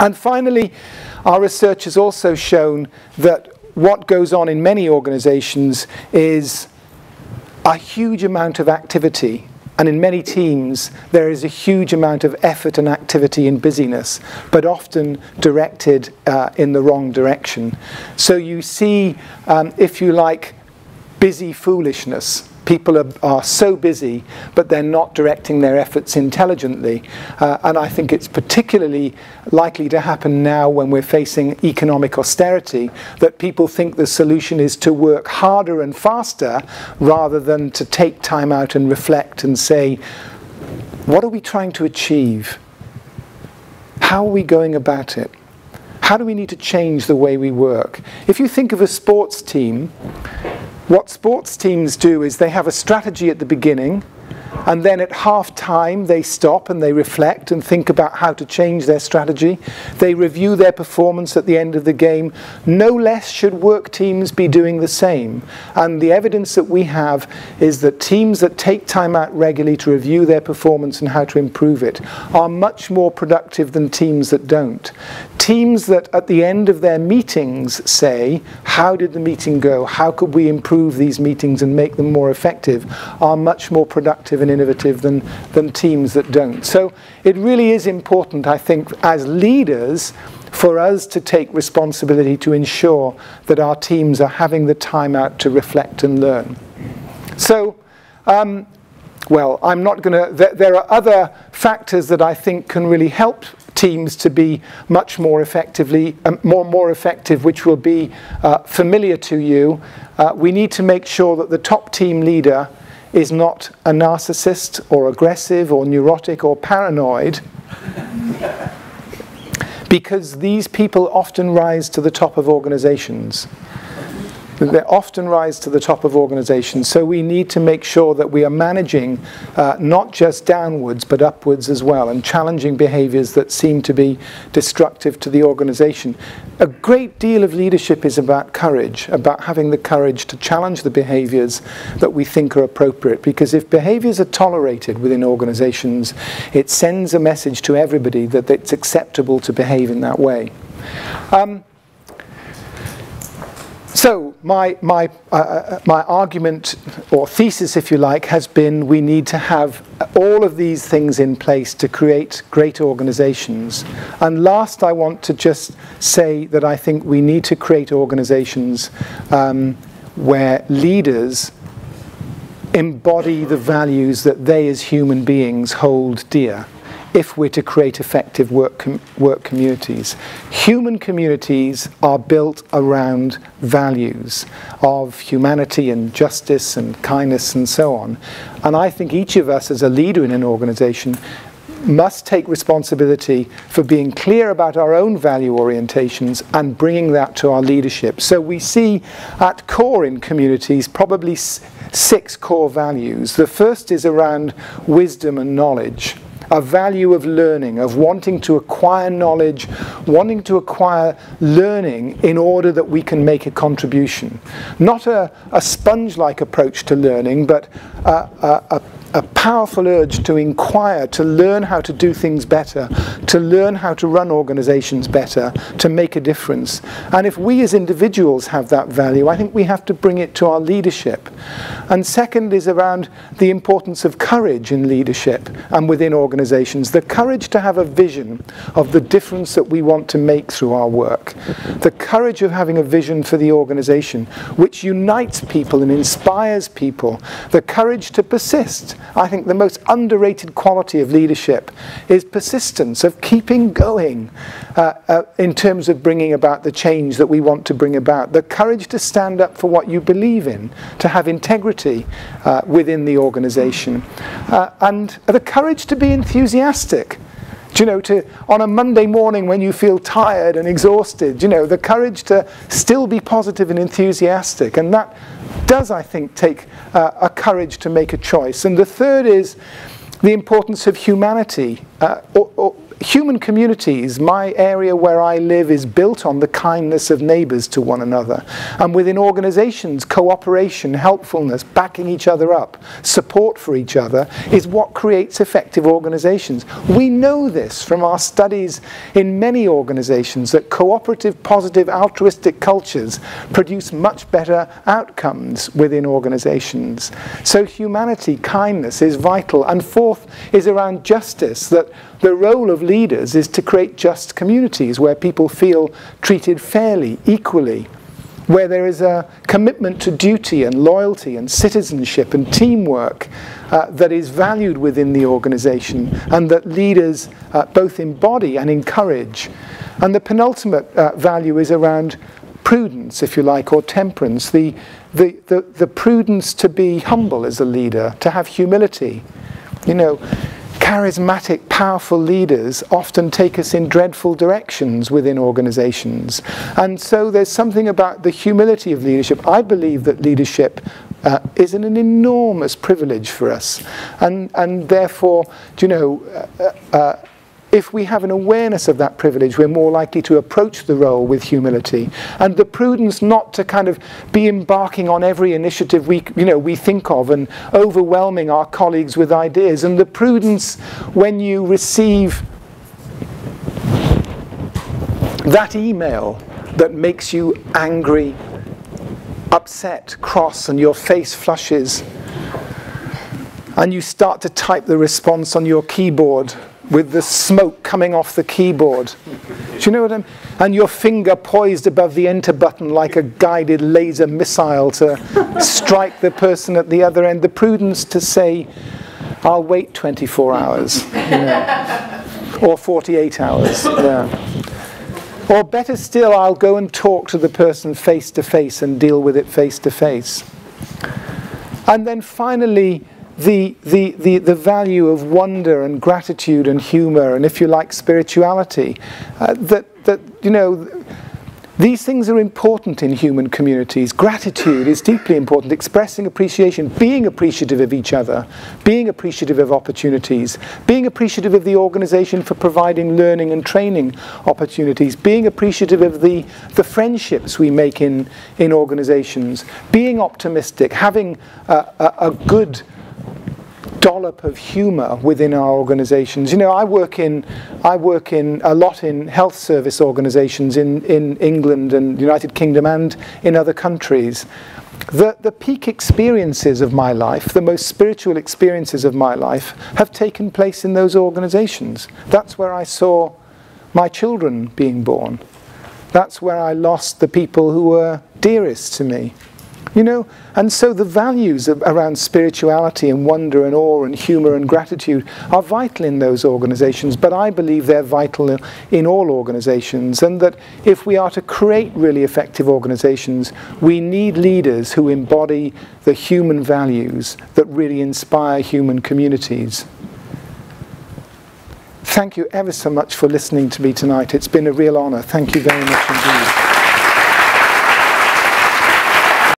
And finally, our research has also shown that what goes on in many organizations is a huge amount of activity. And in many teams, there is a huge amount of effort and activity and busyness, but often directed in the wrong direction. So you see, if you like, busy foolishness. People are so busy, but they're not directing their efforts intelligently. And I think it's particularly likely to happen now when we're facing economic austerity, that people think the solution is to work harder and faster rather than to take time out and reflect and say, what are we trying to achieve? How are we going about it? How do we need to change the way we work? If you think of a sports team, what sports teams do is they have a strategy at the beginning, and then at half time they stop and they reflect and think about how to change their strategy. They review their performance at the end of the game. No less should work teams be doing the same. And the evidence that we have is that teams that take time out regularly to review their performance and how to improve it are much more productive than teams that don't. Teams that at the end of their meetings say, how did the meeting go? How could we improve these meetings and make them more effective? Are much more productive and innovative than teams that don't. So it really is important, I think, as leaders, for us to take responsibility to ensure that our teams are having the time out to reflect and learn. So, well, I'm not going to, there are other factors that I think can really help teams to be much more effectively, more effective, which will be familiar to you. We need to make sure that the top team leader is not a narcissist or aggressive or neurotic or paranoid, because these people often rise to the top of organizations. They often rise to the top of organizations. So we need to make sure that we are managing not just downwards but upwards as well, and challenging behaviors that seem to be destructive to the organization. A great deal of leadership is about courage, about having the courage to challenge the behaviors that we think are appropriate, because if behaviors are tolerated within organizations, it sends a message to everybody that it's acceptable to behave in that way. So my argument, or thesis if you like, has been we need to have all of these things in place to create great organizations. And last, I want to just say that I think we need to create organizations where leaders embody the values that they as human beings hold dear, if we're to create effective work communities. Human communities are built around values of humanity and justice and kindness and so on. And I think each of us as a leader in an organization must take responsibility for being clear about our own value orientations and bringing that to our leadership. So we see at core in communities probably 6 core values. The first is around wisdom and knowledge. A value of learning, of wanting to acquire knowledge, wanting to acquire learning in order that we can make a contribution. Not a sponge-like approach to learning, but a powerful urge to inquire, to learn how to do things better, to learn how to run organizations better, to make a difference. And if we as individuals have that value, I think we have to bring it to our leadership. And second is around the importance of courage in leadership and within organizations. The courage to have a vision of the difference that we want to make through our work. The courage of having a vision for the organization which unites people and inspires people. The courage to persist. I think the most underrated quality of leadership is persistence, of keeping going in terms of bringing about the change that we want to bring about. The courage to stand up for what you believe in, to have integrity within the organization, and the courage to be enthusiastic. You know, on a Monday morning when you feel tired and exhausted, you know, the courage to still be positive and enthusiastic. And that does, I think, take a courage to make a choice. And the third is the importance of humanity, human communities, my area where I live, is built on the kindness of neighbours to one another. And within organisations, cooperation, helpfulness, backing each other up, support for each other is what creates effective organisations. We know this from our studies in many organisations, that cooperative, positive, altruistic cultures produce much better outcomes within organisations. So humanity, kindness is vital. And fourth is around justice, that the role of leaders is to create just communities where people feel treated fairly, equally, where there is a commitment to duty and loyalty and citizenship and teamwork that is valued within the organisation, and that leaders both embody and encourage. And the penultimate value is around prudence, if you like, or temperance, the prudence to be humble as a leader, to have humility. You know, charismatic, powerful leaders often take us in dreadful directions within organisations. And so there's something about the humility of leadership. I believe that leadership is an enormous privilege for us. And therefore, you know, if we have an awareness of that privilege, we're more likely to approach the role with humility. And the prudence not to kind of be embarking on every initiative we think of and overwhelming our colleagues with ideas. And the prudence when you receive that email that makes you angry, upset, cross, and your face flushes, and you start to type the response on your keyboard with the smoke coming off the keyboard. Do you know what I mean? And your finger poised above the enter button like a guided laser missile to strike the person at the other end. The prudence to say, I'll wait 24 hours, you know, or 48 hours. Yeah. Or better still, I'll go and talk to the person face to face and deal with it face to face. And then finally, the value of wonder and gratitude and humour and, if you like, spirituality. That you know, these things are important in human communities. Gratitude is deeply important. Expressing appreciation, being appreciative of each other, being appreciative of opportunities, being appreciative of the organisation for providing learning and training opportunities, being appreciative of the friendships we make in organisations, being optimistic, having a good dollop of humour within our organisations. You know, I work in a lot in health service organisations in England and United Kingdom and in other countries. The peak experiences of my life, the most spiritual experiences of my life, have taken place in those organisations. That's where I saw my children being born. That's where I lost the people who were dearest to me. You know, and so the values around spirituality and wonder and awe and humour and gratitude are vital in those organisations, but I believe they're vital in all organisations, and that if we are to create really effective organisations, we need leaders who embody the human values that really inspire human communities. Thank you ever so much for listening to me tonight. It's been a real honour. Thank you very much indeed.